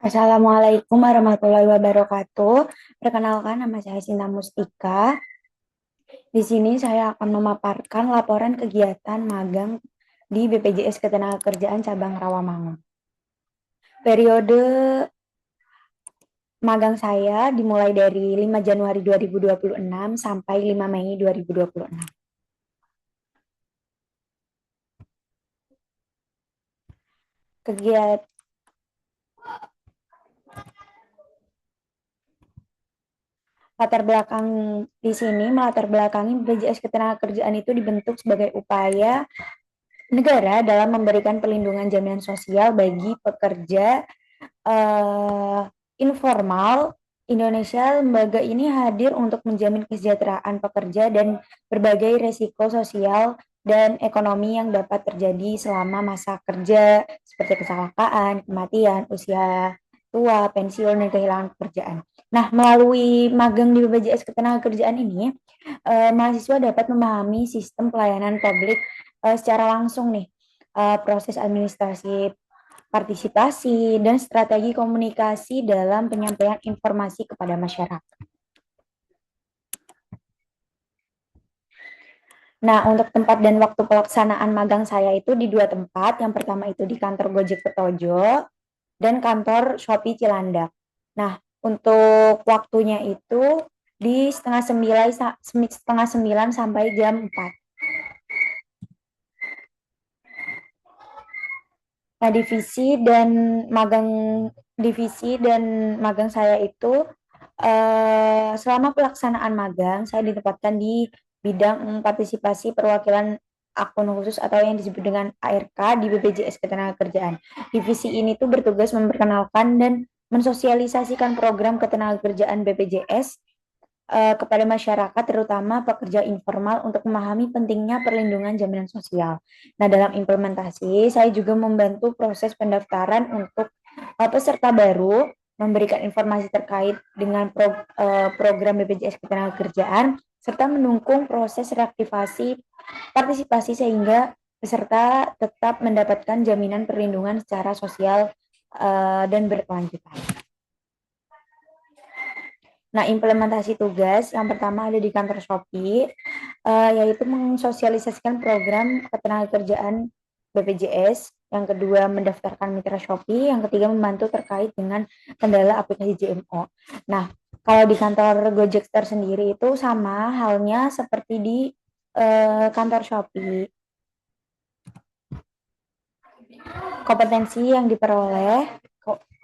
Assalamualaikum warahmatullahi wabarakatuh. Perkenalkan, nama saya Sinta Mustika. Di sini saya akan memaparkan laporan kegiatan magang di BPJS Ketenagakerjaan Cabang Rawamangun. Periode magang saya dimulai dari 5 Januari 2026 sampai 5 Mei 2026. Kegiatan latar belakang di sini melatar belakangi BPJS Ketenagakerjaan itu dibentuk sebagai upaya negara dalam memberikan perlindungan jaminan sosial bagi pekerja eh, informal. Indonesia, lembaga ini hadir untuk menjamin kesejahteraan pekerja dan berbagai resiko sosial dan ekonomi yang dapat terjadi selama masa kerja seperti kecelakaan, kematian, usia tua, pensiun, dan kehilangan pekerjaan. Nah, melalui magang di BPJS Ketenagakerjaan ini, mahasiswa dapat memahami sistem pelayanan publik secara langsung nih, proses administrasi partisipasi, dan strategi komunikasi dalam penyampaian informasi kepada masyarakat. Nah, untuk tempat dan waktu pelaksanaan magang saya itu di dua tempat. Yang pertama itu di kantor Gojek Petojo dan kantor Shopee Cilandak. Nah, untuk waktunya itu di setengah sembilan sampai jam 4. Nah, magang divisi dan magang saya itu selama pelaksanaan magang saya ditempatkan di bidang partisipasi perwakilan akun khusus atau yang disebut dengan ARK di BPJS Ketenagakerjaan. Divisi ini tuh bertugas memperkenalkan dan mensosialisasikan program ketenagakerjaan BPJS kepada masyarakat, terutama pekerja informal, untuk memahami pentingnya perlindungan jaminan sosial. Nah, dalam implementasi, saya juga membantu proses pendaftaran untuk peserta baru, memberikan informasi terkait dengan program BPJS Ketenagakerjaan, serta mendukung proses reaktivasi partisipasi sehingga peserta tetap mendapatkan jaminan perlindungan secara sosial dan berkelanjutan. Nah, implementasi tugas yang pertama ada di kantor Shopee, yaitu mensosialisasikan program ketenagakerjaan BPJS. Yang kedua, mendaftarkan mitra Shopee. Yang ketiga, membantu terkait dengan kendala aplikasi JMO. Nah, kalau di kantor Gojek sendiri itu sama halnya seperti di kantor Shopee. Kompetensi yang diperoleh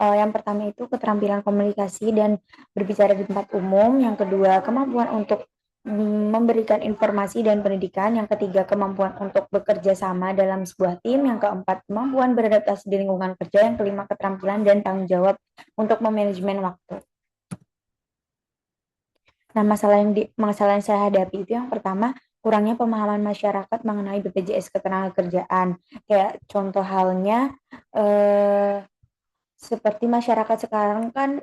yang pertama itu keterampilan komunikasi dan berbicara di tempat umum. Yang kedua, kemampuan untuk memberikan informasi dan pendidikan. Yang ketiga, kemampuan untuk bekerja sama dalam sebuah tim. Yang keempat, kemampuan beradaptasi di lingkungan kerja. Yang kelima, keterampilan dan tanggung jawab untuk memanajemen waktu. Nah, masalah yang saya hadapi itu yang pertama, kurangnya pemahaman masyarakat mengenai BPJS Ketenagakerjaan. Kayak contoh halnya, seperti masyarakat sekarang kan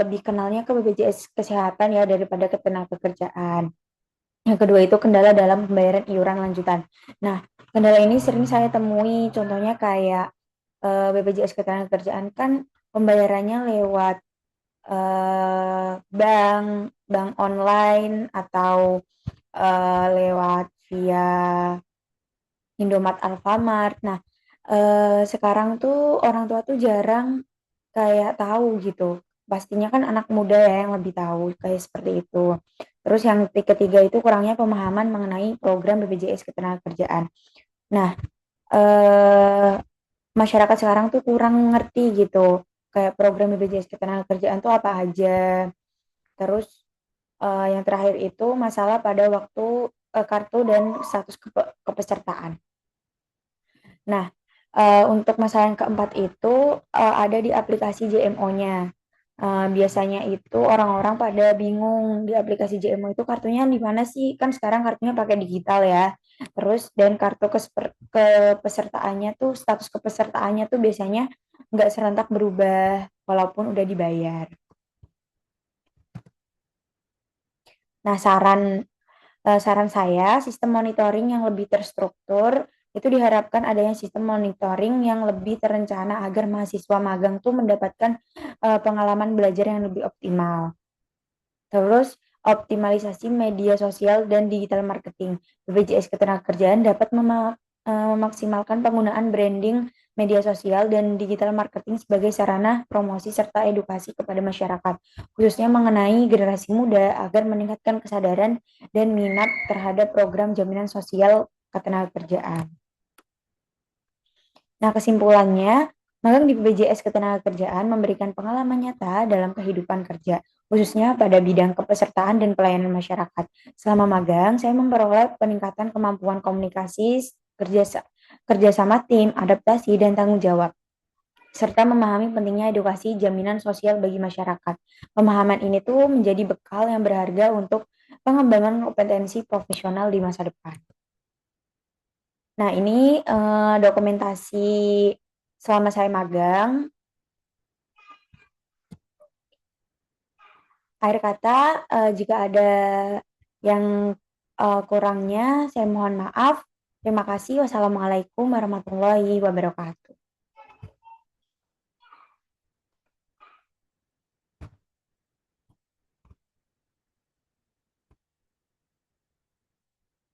lebih kenalnya ke BPJS Kesehatan ya daripada ketenagakerjaan. Yang kedua itu kendala dalam pembayaran iuran lanjutan. Nah, kendala ini sering saya temui, contohnya kayak BPJS Ketenagakerjaan kan pembayarannya lewat bank, bank online atau lewat via Indomaret, Alfamart. Nah, sekarang tuh orang tua tuh jarang kayak tahu gitu. Pastinya kan anak muda ya yang lebih tahu kayak seperti itu. Terus yang ketiga itu kurangnya pemahaman mengenai program BPJS Ketenagakerjaan. Nah, eh, masyarakat sekarang tuh kurang ngerti gitu. Kayak program BPJS Ketenagakerjaan tuh apa aja. Terus yang terakhir itu masalah pada waktu kartu dan status kepesertaan. Nah, untuk masalah yang keempat itu ada di aplikasi JMO-nya. Biasanya itu orang-orang pada bingung di aplikasi JMO itu kartunya di mana sih? Kan sekarang kartunya pakai digital ya. Terus dan kartu kepesertaannya tuh status kepesertaannya tuh biasanya nggak serentak berubah walaupun udah dibayar. Nah, saran saya sistem monitoring yang lebih terstruktur itu diharapkan adanya sistem monitoring yang lebih terencana agar mahasiswa magang tuh mendapatkan pengalaman belajar yang lebih optimal. Terus optimalisasi media sosial dan digital marketing. BPJS Ketenagakerjaan dapat memaksimalkan penggunaan branding media sosial dan digital marketing sebagai sarana promosi serta edukasi kepada masyarakat, khususnya mengenai generasi muda agar meningkatkan kesadaran dan minat terhadap program jaminan sosial ketenagakerjaan. Nah, kesimpulannya, magang di BPJS Ketenagakerjaan memberikan pengalaman nyata dalam kehidupan kerja, khususnya pada bidang kepesertaan dan pelayanan masyarakat. Selama magang, saya memperoleh peningkatan kemampuan komunikasi, kerjasama tim, adaptasi, dan tanggung jawab, serta memahami pentingnya edukasi jaminan sosial bagi masyarakat. Pemahaman ini tuh menjadi bekal yang berharga untuk pengembangan kompetensi profesional di masa depan. Nah, ini dokumentasi selama saya magang. Akhir kata, jika ada yang kurangnya, saya mohon maaf. Terima kasih. Wassalamualaikum warahmatullahi wabarakatuh.